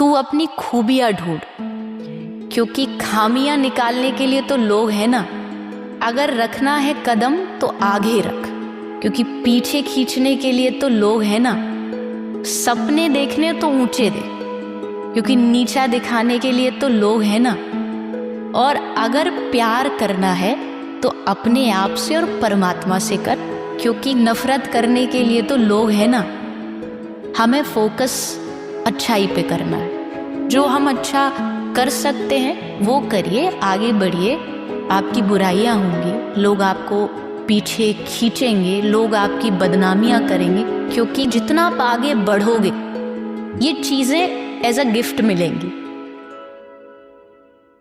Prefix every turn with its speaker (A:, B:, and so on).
A: तू अपनी खूबियां ढूंढ, क्योंकि खामियां निकालने के लिए तो लोग हैं ना। अगर रखना है कदम तो आगे रख, क्योंकि पीछे खींचने के लिए तो लोग हैं ना। सपने देखने तो ऊंचे दे, क्योंकि नीचा दिखाने के लिए तो लोग हैं ना। और अगर प्यार करना है तो अपने आप से और परमात्मा से कर, क्योंकि नफरत करने के लिए तो लोग हैं ना। हमें फोकस अच्छाई पे करना है। जो हम अच्छा कर सकते हैं वो करिए, आगे बढ़िए। आपकी बुराइयां होंगी, लोग आपको पीछे खींचेंगे, लोग आपकी बदनामियां करेंगे, क्योंकि जितना आप आगे बढ़ोगे ये चीज़ें एज अ गिफ्ट मिलेंगी।